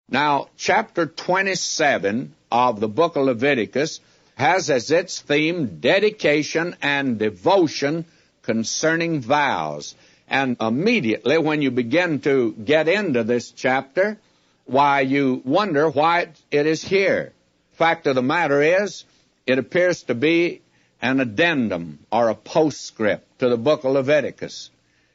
Now, chapter 27 of the book of Leviticus has as its theme dedication and devotion concerning vows. And immediately when you begin to get into this chapter, why, you wonder why it is here. Fact of the matter is, it appears to be an addendum or a postscript to the book of Leviticus.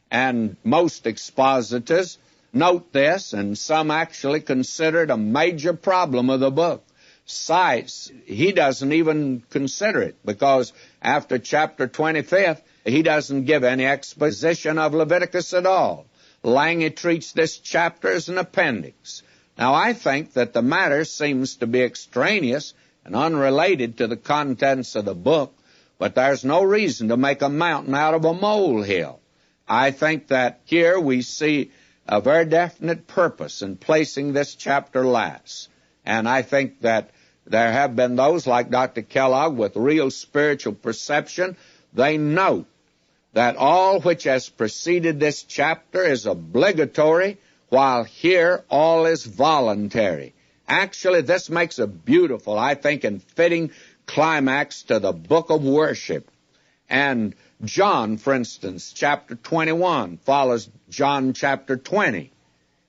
And most expositors note this, and some actually consider it a major problem of the book. Cites, he doesn't even consider it, because after chapter 25th, he doesn't give any exposition of Leviticus at all. Lange treats this chapter as an appendix. Now, I think that the matter seems to be extraneous and unrelated to the contents of the book, but there's no reason to make a mountain out of a molehill. I think that here we see a very definite purpose in placing this chapter last. And I think that there have been those like Dr. Kellogg with real spiritual perception. They note that all which has preceded this chapter is obligatory, while here all is voluntary. Actually, this makes a beautiful, I think, and fitting climax to the book of worship. And John, for instance, chapter 21 follows John chapter 20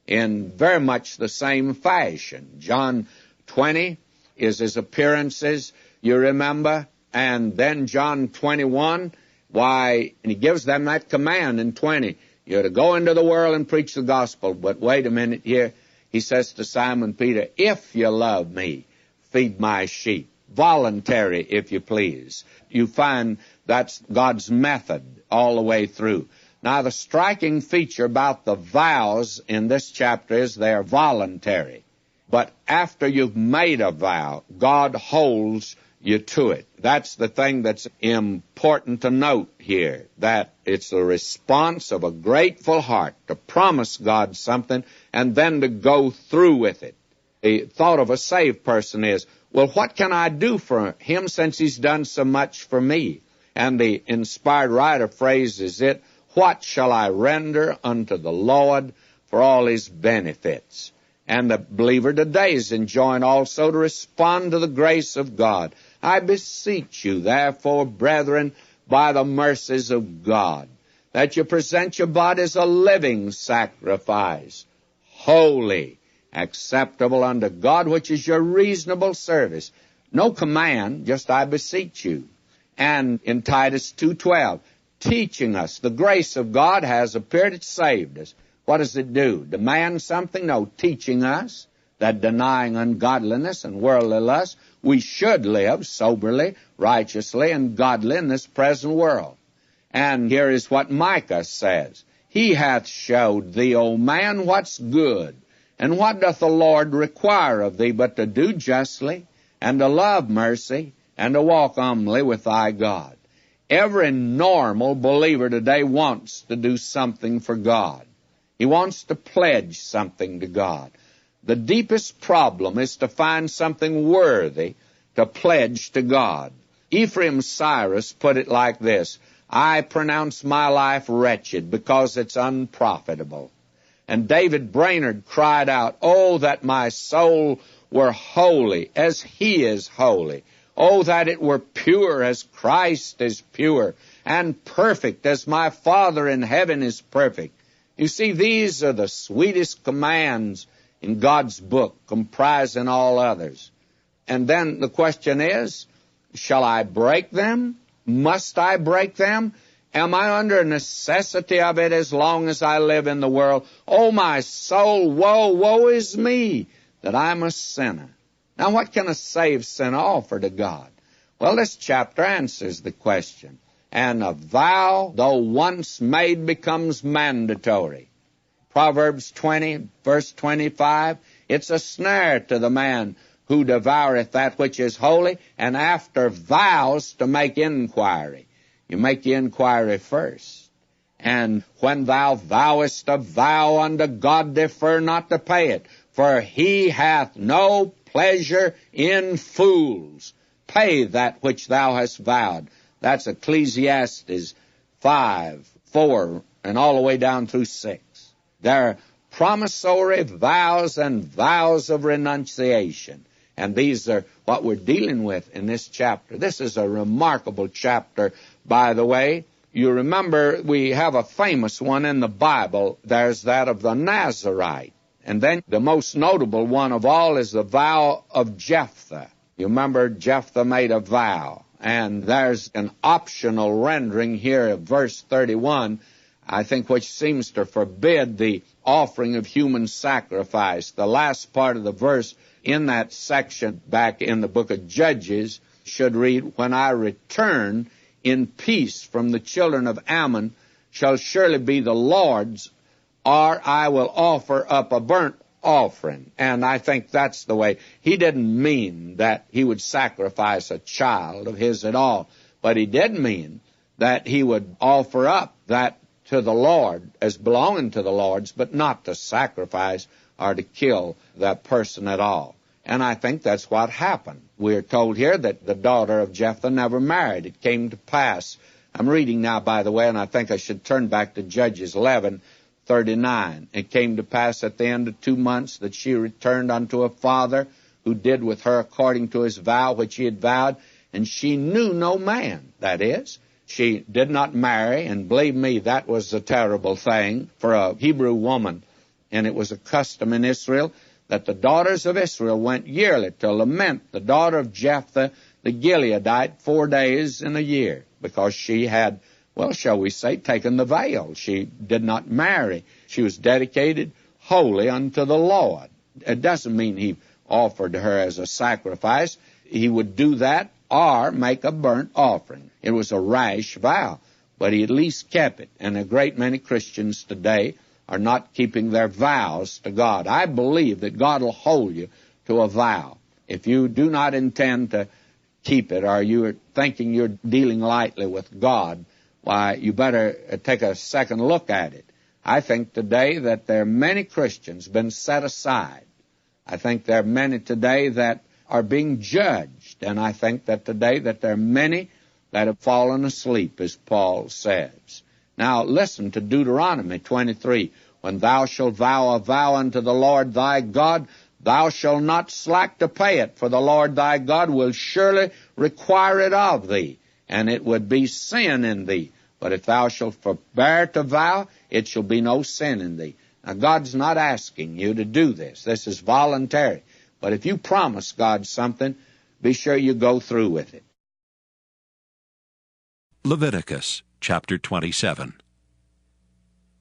in very much the same fashion. John 20 is his appearances, you remember, and then John 21, why, and he gives them that command in 20, you're to go into the world and preach the gospel. But wait a minute here, he says to Simon Peter, if you love me, feed my sheep. Voluntary, if you please. You find that's God's method all the way through. Now, the striking feature about the vows in this chapter is they're voluntary. But after you've made a vow, God holds you to it. That's the thing that's important to note here, that it's the response of a grateful heart to promise God something and then to go through with it. The thought of a saved person is, well, what can I do for him since he's done so much for me? And the inspired writer phrases it, what shall I render unto the Lord for all his benefits? And the believer today is enjoined also to respond to the grace of God. I beseech you, therefore, brethren, by the mercies of God, that you present your bodies a living sacrifice, holy, acceptable unto God, which is your reasonable service. No command, just I beseech you. And in Titus 2:12, teaching us the grace of God has appeared, it saved us. What does it do? Demand something? No, teaching us that denying ungodliness and worldly lust, we should live soberly, righteously, and godly in this present world. And here is what Micah says. He hath showed thee, O man, what's good. And what doth the Lord require of thee but to do justly, and to love mercy, and to walk humbly with thy God? Every normal believer today wants to do something for God. He wants to pledge something to God. The deepest problem is to find something worthy to pledge to God. Ephraim Cyrus put it like this, I pronounce my life wretched because it's unprofitable. And David Brainerd cried out, oh, that my soul were holy as he is holy. Oh, that it were pure as Christ is pure, and perfect as my Father in heaven is perfect. You see, these are the sweetest commands in God's book, comprising all others. And then the question is, shall I break them? Must I break them? Am I under a necessity of it as long as I live in the world? Oh, my soul, woe, woe is me, that I'm a sinner. Now, what can a saved sinner offer to God? Well, this chapter answers the question. And a vow, though once made, becomes mandatory. Proverbs 20, verse 25, it's a snare to the man who devoureth that which is holy, and after vows to make inquiry. You make the inquiry first. And when thou vowest a vow unto God, defer not to pay it, for he hath no pleasure in fools. Pay that which thou hast vowed. That's Ecclesiastes 5, 4, and all the way down through 6. There promissory vows and vows of renunciation. And these are what we're dealing with in this chapter. This is a remarkable chapter, by the way. You remember we have a famous one in the Bible. There's that of the Nazarite. And then the most notable one of all is the vow of Jephthah. You remember Jephthah made a vow. And there's an optional rendering here of verse 31, I think, which seems to forbid the offering of human sacrifice. The last part of the verse in that section back in the book of Judges should read, "When I return in peace from the children of Ammon shall surely be the Lord's, or I will offer up a burnt offering." And I think that's the way. He didn't mean that he would sacrifice a child of his at all, but he did mean that he would offer up that to the Lord as belonging to the Lord's, but not to sacrifice or to kill that person at all. And I think that's what happened. We're told here that the daughter of Jephthah never married. It came to pass. I'm reading now, by the way, and I think I should turn back to Judges 11:39. "It came to pass at the end of 2 months that she returned unto her father, who did with her according to his vow which he had vowed, and she knew no man." That is, she did not marry, and believe me, that was a terrible thing for a Hebrew woman. And it was a custom in Israel that the daughters of Israel went yearly to lament the daughter of Jephthah the Gileadite 4 days in a year, because she had, well, shall we say, taken the veil. She did not marry. She was dedicated wholly unto the Lord. It doesn't mean he offered her as a sacrifice. He would do that or make a burnt offering. It was a rash vow, but he at least kept it. And a great many Christians today are not keeping their vows to God. I believe that God will hold you to a vow. If you do not intend to keep it, or you're thinking you're dealing lightly with God, why, you better take a second look at it. I think today that there are many Christians been set aside. I think there are many today that are being judged, and I think that today that there are many that have fallen asleep, as Paul says. Now listen to Deuteronomy 23. "When thou shalt vow a vow unto the Lord thy God, thou shalt not slack to pay it, for the Lord thy God will surely require it of thee, and it would be sin in thee. But if thou shalt forbear to vow, it shall be no sin in thee." Now God's not asking you to do this. This is voluntary. But if you promise God something, be sure you go through with it. Leviticus chapter 27.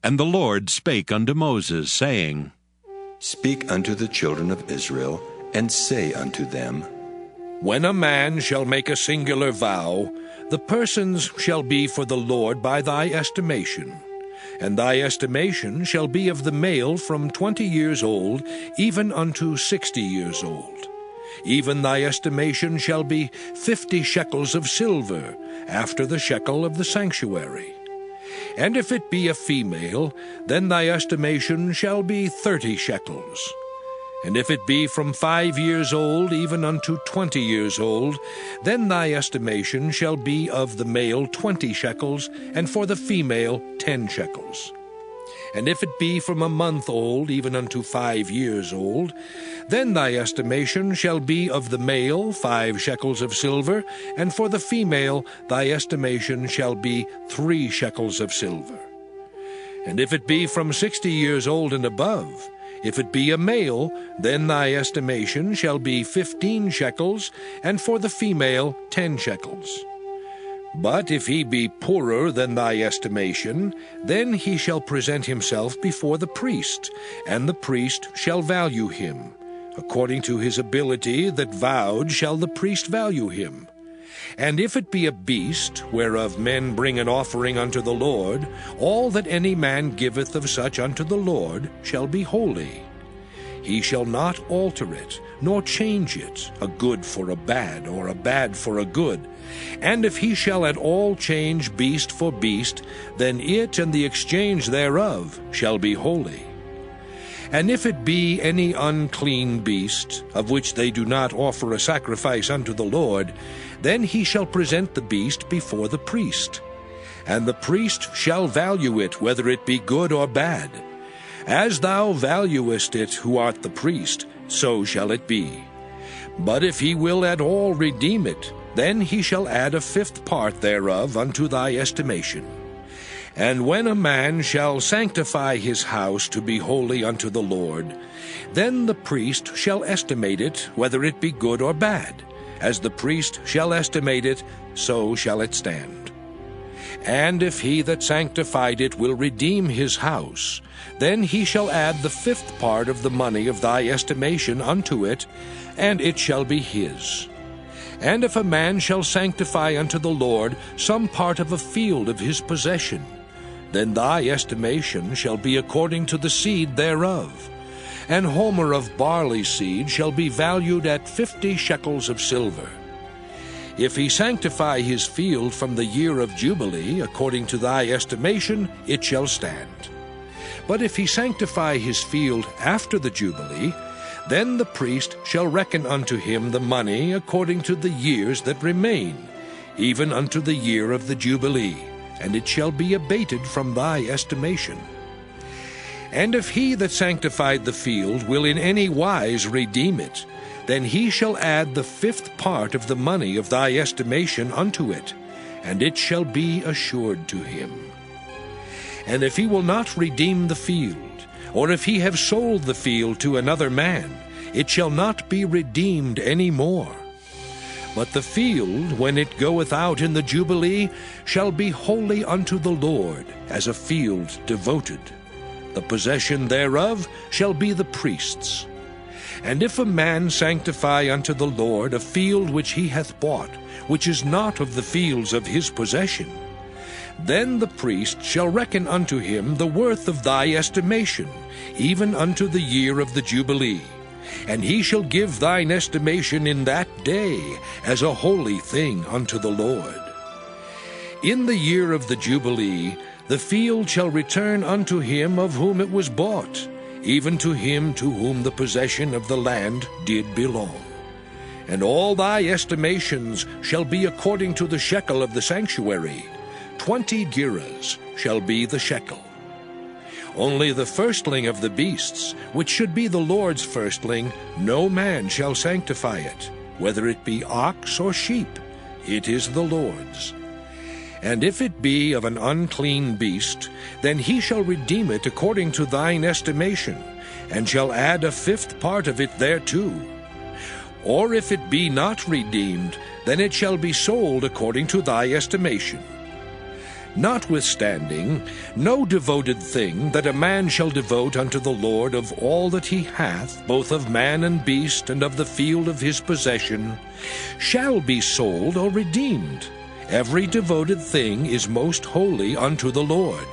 And the Lord spake unto Moses, saying, Speak unto the children of Israel, and say unto them, When a man shall make a singular vow, the persons shall be for the Lord by thy estimation. And thy estimation shall be of the male from 20 years old, even unto 60 years old. Even thy estimation shall be 50 shekels of silver, after the shekel of the sanctuary. And if it be a female, then thy estimation shall be 30 shekels. And if it be from 5 years old even unto 20 years old, then thy estimation shall be of the male 20 shekels, and for the female 10 shekels. And if it be from a month old even unto 5 years old, then thy estimation shall be of the male 5 shekels of silver, and for the female thy estimation shall be 3 shekels of silver. And if it be from 60 years old and above, if it be a male, then thy estimation shall be 15 shekels, and for the female 10 shekels. But if he be poorer than thy estimation, then he shall present himself before the priest, and the priest shall value him. According to his ability that vowed shall the priest value him. And if it be a beast, whereof men bring an offering unto the Lord, all that any man giveth of such unto the Lord shall be holy. He shall not alter it, nor change it, a good for a bad, or a bad for a good. And if he shall at all change beast for beast, then it and the exchange thereof shall be holy. And if it be any unclean beast, of which they do not offer a sacrifice unto the Lord, then he shall present the beast before the priest. And the priest shall value it, whether it be good or bad. As thou valuest it who art the priest, so shall it be. But if he will at all redeem it, then he shall add a fifth part thereof unto thy estimation. And when a man shall sanctify his house to be holy unto the Lord, then the priest shall estimate it, whether it be good or bad. As the priest shall estimate it, so shall it stand. And if he that sanctified it will redeem his house, then he shall add the fifth part of the money of thy estimation unto it, and it shall be his. And if a man shall sanctify unto the Lord some part of a field of his possession, then thy estimation shall be according to the seed thereof. An homer of barley seed shall be valued at 50 shekels of silver. If he sanctify his field from the year of Jubilee, according to thy estimation, it shall stand. But if he sanctify his field after the Jubilee, then the priest shall reckon unto him the money according to the years that remain, even unto the year of the Jubilee, and it shall be abated from thy estimation. And if he that sanctified the field will in any wise redeem it, then he shall add the fifth part of the money of thy estimation unto it, and it shall be assured to him. And if he will not redeem the field, or if he have sold the field to another man, it shall not be redeemed any more. But the field, when it goeth out in the Jubilee, shall be holy unto the Lord, as a field devoted. The possession thereof shall be the priest's. And if a man sanctify unto the Lord a field which he hath bought, which is not of the fields of his possession, then the priest shall reckon unto him the worth of thy estimation, even unto the year of the Jubilee. And he shall give thine estimation in that day as a holy thing unto the Lord. In the year of the Jubilee the field shall return unto him of whom it was bought, even to him to whom the possession of the land did belong. And all thy estimations shall be according to the shekel of the sanctuary. 20 gerahs shall be the shekel. Only the firstling of the beasts, which should be the Lord's firstling, no man shall sanctify it, whether it be ox or sheep, it is the Lord's. And if it be of an unclean beast, then he shall redeem it according to thine estimation, and shall add a fifth part of it thereto. Or if it be not redeemed, then it shall be sold according to thy estimation. Notwithstanding, no devoted thing that a man shall devote unto the Lord of all that he hath, both of man and beast, and of the field of his possession, shall be sold or redeemed. Every devoted thing is most holy unto the Lord.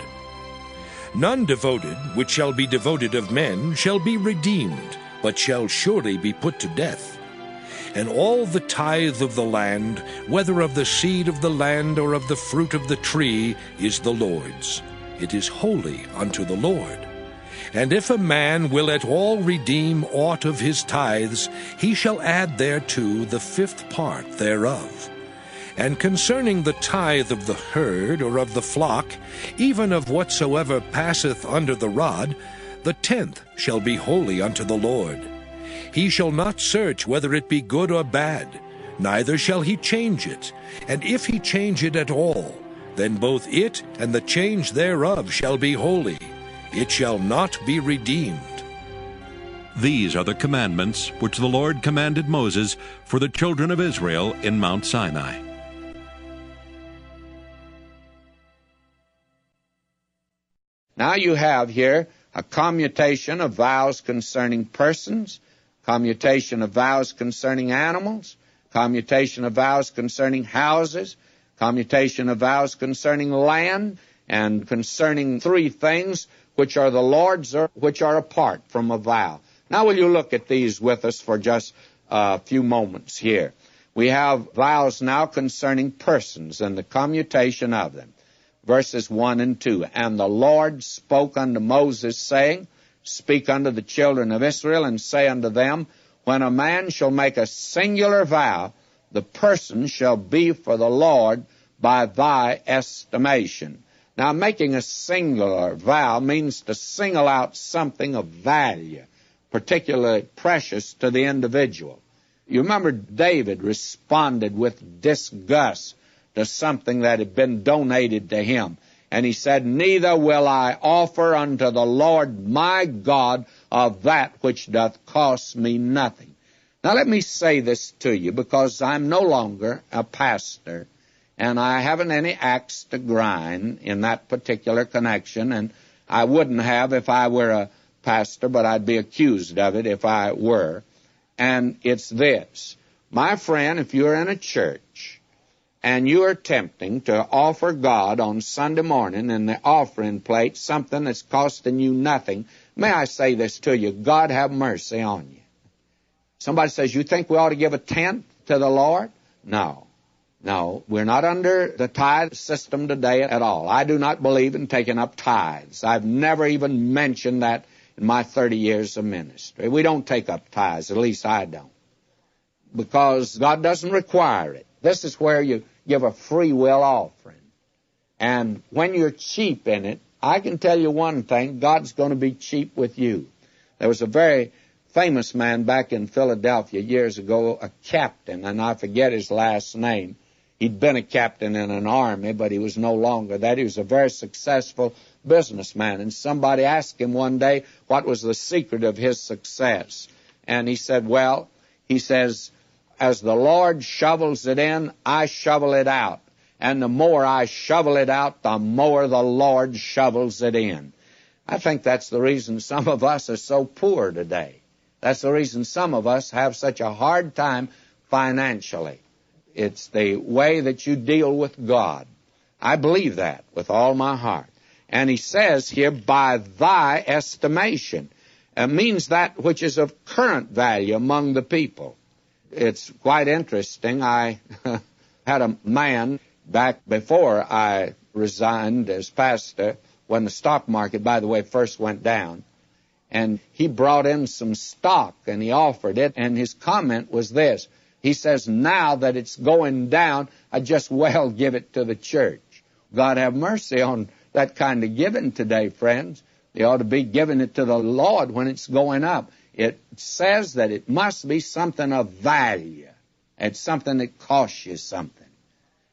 None devoted, which shall be devoted of men, shall be redeemed, but shall surely be put to death. And all the tithe of the land, whether of the seed of the land or of the fruit of the tree, is the Lord's. It is holy unto the Lord. And if a man will at all redeem aught of his tithes, he shall add thereto the fifth part thereof. And concerning the tithe of the herd or of the flock, even of whatsoever passeth under the rod, the 10th shall be holy unto the Lord. He shall not search whether it be good or bad, neither shall he change it. And if he change it at all, then both it and the change thereof shall be holy. It shall not be redeemed. These are the commandments which the Lord commanded Moses for the children of Israel in Mount Sinai. Now you have here a commutation of vows concerning persons, commutation of vows concerning animals, commutation of vows concerning houses, commutation of vows concerning land, and concerning three things which are the Lord's or which are apart from a vow. Now will you look at these with us for just a few moments here. We have vows now concerning persons and the commutation of them. Verses 1 and 2. And the Lord spoke unto Moses, saying, Speak unto the children of Israel, and say unto them, When a man shall make a singular vow, the person shall be for the Lord by thy estimation. Now, making a singular vow means to single out something of value, particularly precious to the individual. You remember David responded with disgust to something that had been donated to him. And he said, "Neither will I offer unto the Lord my God of that which doth cost me nothing." Now let me say this to you, because I'm no longer a pastor, and I haven't any axe to grind in that particular connection, and I wouldn't have if I were a pastor, but I'd be accused of it if I were. And it's this. My friend, if you're in a church and you are attempting to offer God on Sunday morning in the offering plate something that's costing you nothing, may I say this to you, God have mercy on you. Somebody says, "You think we ought to give a tenth to the Lord?" No, we're not under the tithe system today at all. I do not believe in taking up tithes. I've never even mentioned that in my 30 years of ministry. We don't take up tithes, at least I don't, because God doesn't require it. This is where you give a free will offering. And when you're cheap in it, I can tell you one thing, God's going to be cheap with you. There was a very famous man back in Philadelphia years ago, a captain, and I forget his last name. He'd been a captain in an army, but he was no longer that. He was a very successful businessman. And somebody asked him one day what was the secret of his success. And he said, well, he says, "As the Lord shovels it in, I shovel it out. And the more I shovel it out, the more the Lord shovels it in." I think that's the reason some of us are so poor today. That's the reason some of us have such a hard time financially. It's the way that you deal with God. I believe that with all my heart. And he says here, "by thy estimation." It means that which is of current value among the people. It's quite interesting. I had a man back before I resigned as pastor, when the stock market, by the way, first went down. And he brought in some stock, and he offered it, and his comment was this. He says, "Now that it's going down, I just well give it to the church." God have mercy on that kind of giving today, friends. They ought to be giving it to the Lord when it's going up. It says that it must be something of value. It's something that costs you something.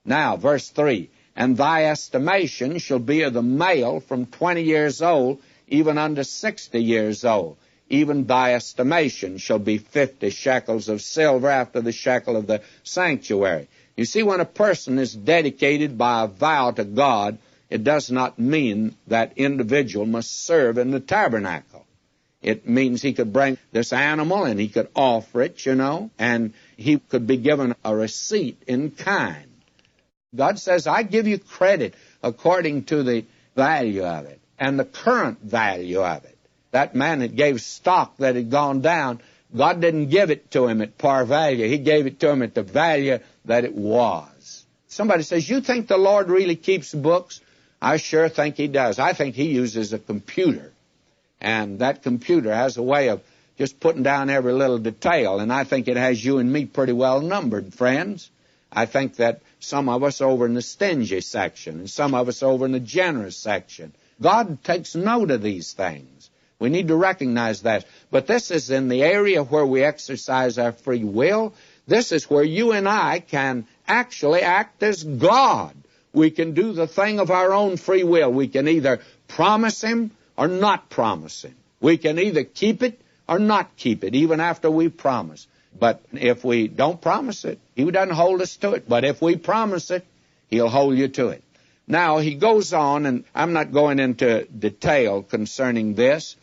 Now, verse 3, "And thy estimation shall be of the male from 20 years old, even unto 60 years old. Even thy estimation shall be 50 shekels of silver after the shekel of the sanctuary." You see, when a person is dedicated by a vow to God, it does not mean that individual must serve in the tabernacle. It means he could bring this animal and he could offer it, and he could be given a receipt in kind. God says, "I give you credit according to the value of it and the current value of it." That man that gave stock that had gone down, God didn't give it to him at par value. He gave it to him at the value that it was. Somebody says, "You think the Lord really keeps books?" I sure think he does. I think he uses a computer. And that computer has a way of just putting down every little detail. And I think it has you and me pretty well numbered, friends. I think that some of us over in the stingy section and some of us over in the generous section. God takes note of these things. We need to recognize that. But this is in the area where we exercise our free will. This is where you and I can actually act as God. We can do the thing of our own free will. We can either promise him or not promise him. We can either keep it or not keep it, even after we promise. But if we don't promise it, he doesn't hold us to it. But if we promise it, he'll hold you to it. Now, he goes on, and I'm not going into detail concerning this,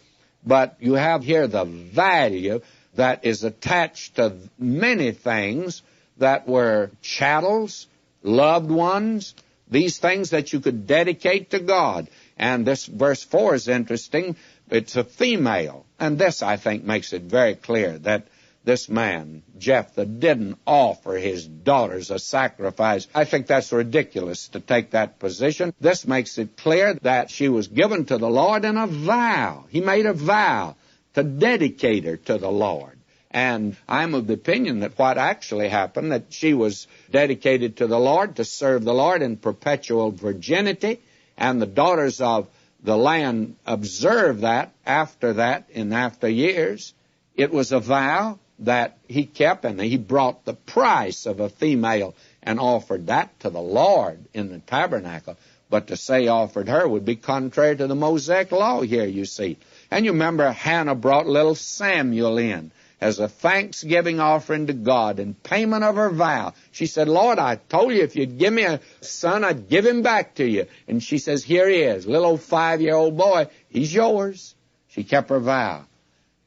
but you have here the value that is attached to many things that were chattels, loved ones, these things that you could dedicate to God. And this verse 4 is interesting. It's a female. And this, I think, makes it very clear that this man, Jephthah, didn't offer his daughters a sacrifice. I think that's ridiculous to take that position. This makes it clear that she was given to the Lord in a vow. He made a vow to dedicate her to the Lord. And I'm of the opinion that what actually happened, that she was dedicated to the Lord, to serve the Lord in perpetual virginity, And the daughters of the land observed that in after years. It was a vow that he kept, and he brought the price of a female and offered that to the Lord in the tabernacle. But to say offered her would be contrary to the Mosaic law here, you see. And you remember Hannah brought little Samuel in as a thanksgiving offering to God in payment of her vow. She said, Lord, I told you if you'd give me a son, I'd give him back to you. And she says, here he is, little old 5-year-old boy, he's yours. She kept her vow.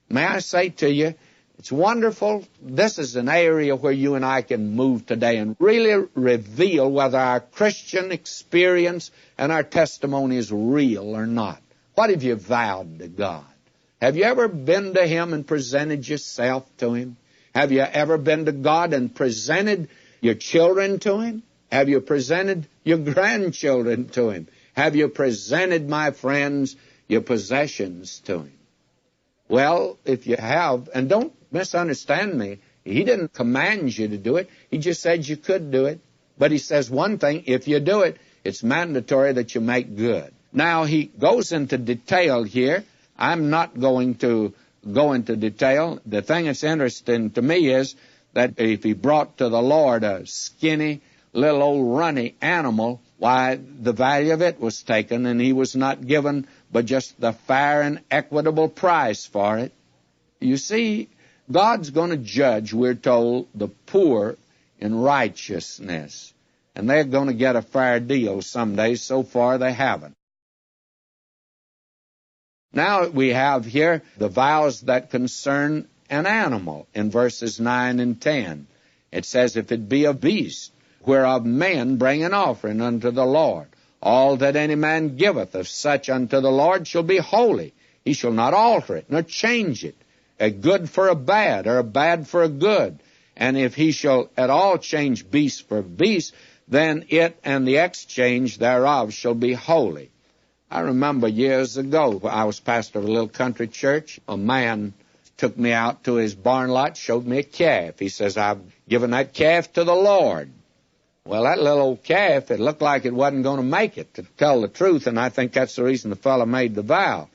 May I say to you, it's wonderful. This is an area where you and I can move today and really reveal whether our Christian experience and our testimony is real or not. What have you vowed to God? Have you ever been to Him and presented yourself to Him? Have you ever been to God and presented your children to Him? Have you presented your grandchildren to Him? Have you presented, my friends, your possessions to Him? Well, if you have, and don't misunderstand me, He didn't command you to do it. He just said you could do it. But He says one thing, if you do it, it's mandatory that you make good. Now, He goes into detail here. I'm not going to go into detail. The thing that's interesting to me is that if He brought to the Lord a skinny, little old runny animal, why, the value of it was taken, and He was not given but just the fair and equitable price for it. You see, God's going to judge, we're told, the poor in righteousness. And they're going to get a fair deal someday. So far, they haven't. Now we have here the vows that concern an animal in verses 9 and 10. It says, if it be a beast, whereof men bring an offering unto the Lord, all that any man giveth of such unto the Lord shall be holy. He shall not alter it, nor change it, a good for a bad, or a bad for a good. And if he shall at all change beast for beast, then it and the exchange thereof shall be holy. I remember years ago, I was pastor of a little country church. A man took me out to his barn lot, showed me a calf. He says, I've given that calf to the Lord. Well, that little old calf, it looked like it wasn't going to make it, to tell the truth, and I think that's the reason the fellow made the vow.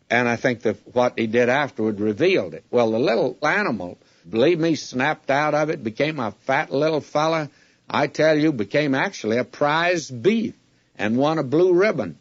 And I think that what he did afterward revealed it. Well, the little animal, believe me, snapped out of it, became a fat little fella. I tell you, became actually a prize beef and won a blue ribbon.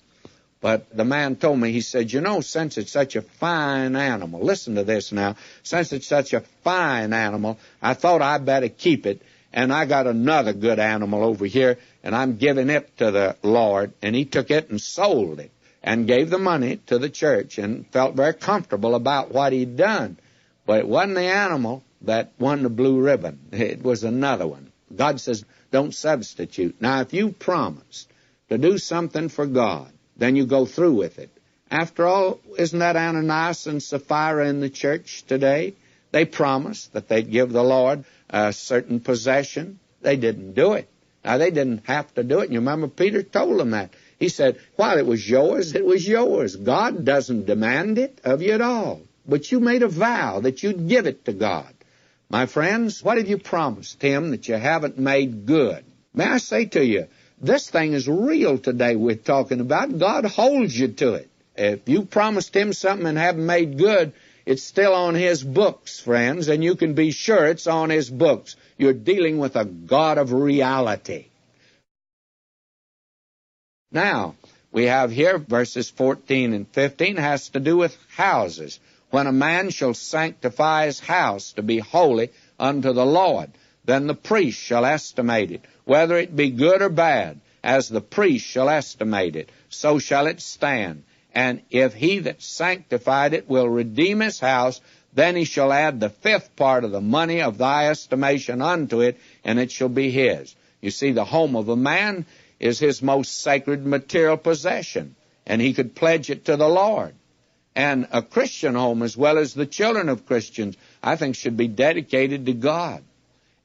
But the man told me, he said, you know, since it's such a fine animal, listen to this now, since it's such a fine animal, I thought I'd better keep it. And I got another good animal over here, and I'm giving it to the Lord. And he took it and sold it and gave the money to the church and felt very comfortable about what he'd done. But it wasn't the animal that won the blue ribbon. It was another one. God says, don't substitute. Now, if you promised to do something for God, then you go through with it. After all, isn't that Ananias and Sapphira in the church today? They promised that they'd give the Lord a certain possession. They didn't do it. Now, they didn't have to do it. And you remember Peter told them that. He said, while it was yours, it was yours. God doesn't demand it of you at all. But you made a vow that you'd give it to God. My friends, what have you promised Him that you haven't made good? May I say to you, this thing is real today we're talking about. God holds you to it. If you promised Him something and haven't made good, it's still on His books, friends, and you can be sure it's on His books. You're dealing with a God of reality. Now, we have here verses 14 and 15 has to do with houses. When a man shall sanctify his house to be holy unto the Lord, then the priest shall estimate it, whether it be good or bad, as the priest shall estimate it, so shall it stand. And if he that sanctified it will redeem his house, then he shall add the fifth part of the money of thy estimation unto it, and it shall be his. You see, the home of a man is his most sacred material possession, and he could pledge it to the Lord. And a Christian home, as well as the children of Christians, I think should be dedicated to God.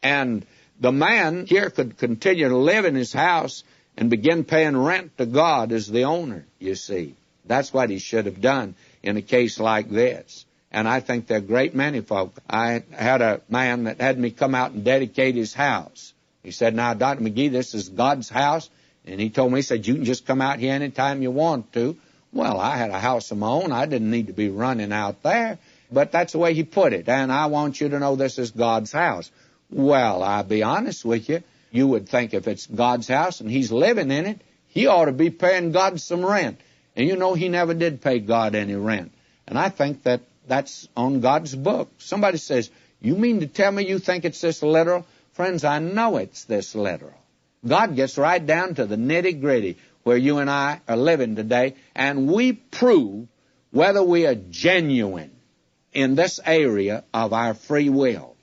And the man here could continue to live in his house and begin paying rent to God as the owner, you see. That's what he should have done in a case like this. And I think there are a great many folk. I had a man that had me come out and dedicate his house. He said, now, Dr. McGee, this is God's house, And he told me, he said, you can just come out here anytime you want to. Well, I had a house of my own. I didn't need to be running out there. But that's the way he put it. And I want you to know this is God's house. Well, I'll be honest with you. You would think if it's God's house and he's living in it, he ought to be paying God some rent. And you know, he never did pay God any rent. And I think that that's on God's book. Somebody says, you mean to tell me you think it's this literal? Friends, I know it's this literal. God gets right down to the nitty-gritty where you and I are living today, and we prove whether we are genuine in this area of our free will.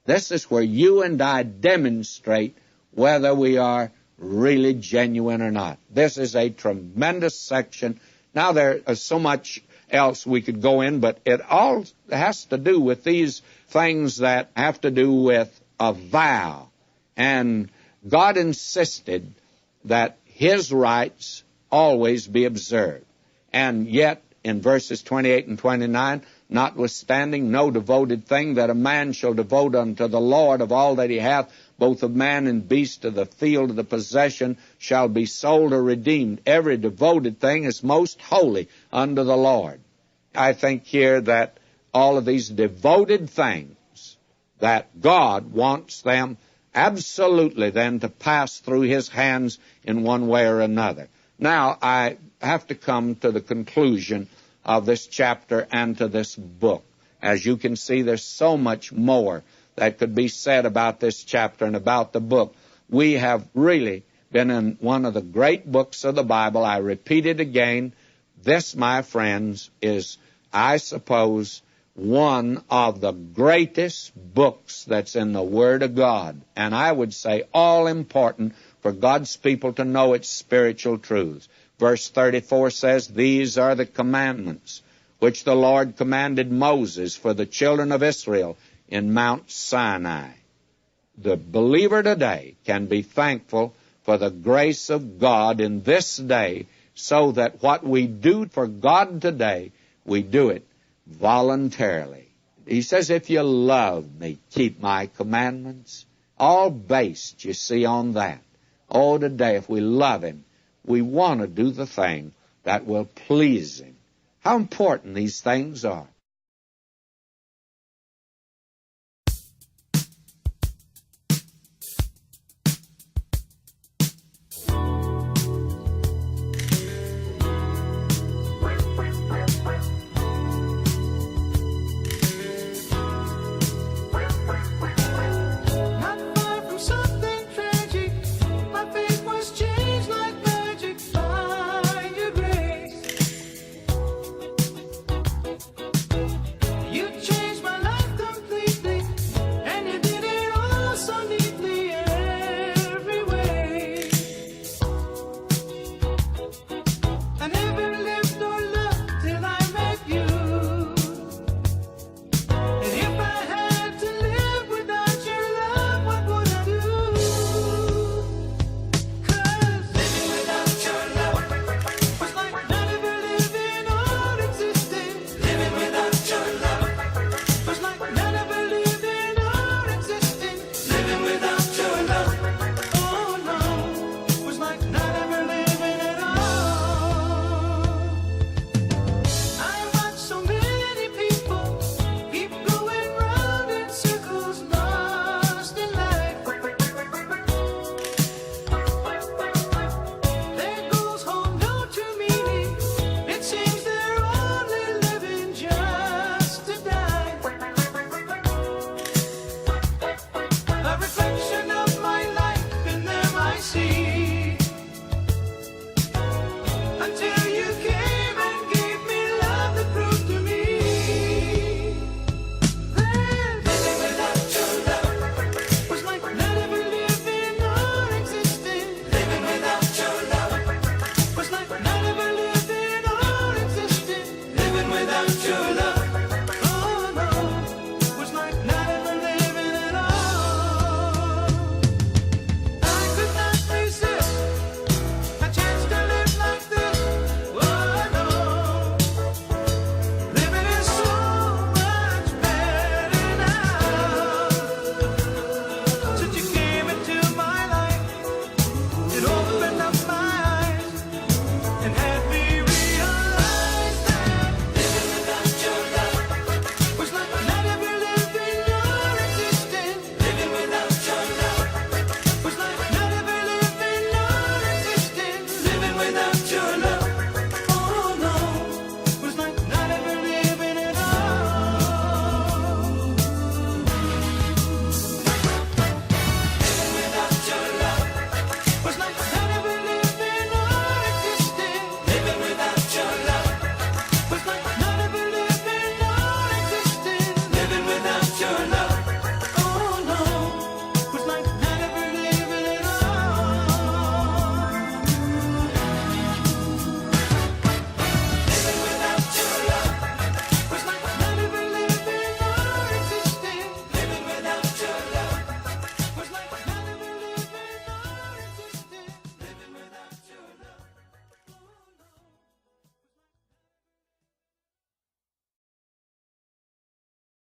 This is where you and I demonstrate whether we are really genuine or not. This is a tremendous section. Now, there is so much else we could go in, but it all has to do with these things that have to do with a vow. And God insisted that his rights always be observed. And yet, in verses 28 and 29, notwithstanding no devoted thing that a man shall devote unto the Lord of all that he hath, both of man and beast of the field of the possession, shall be sold or redeemed. Every devoted thing is most holy unto the Lord. I think here that all of these devoted things, that God wants them absolutely then to pass through his hands in one way or another. Now, I have to come to the conclusion of this chapter and to this book. As you can see, there's so much more that could be said about this chapter and about the book. We have really been in one of the great books of the Bible. I repeat it again. This, my friends, is, I suppose, one of the greatest books that's in the Word of God. And I would say all important for God's people to know its spiritual truths. Verse 34 says, these are the commandments which the Lord commanded Moses for the children of Israel in Mount Sinai. The believer today can be thankful for the grace of God in this day, so that what we do for God today, we do it voluntarily. He says, if you love me, keep my commandments. All based, you see, on that. Oh, today, if we love him, we want to do the thing that will please him. How important these things are. A reflection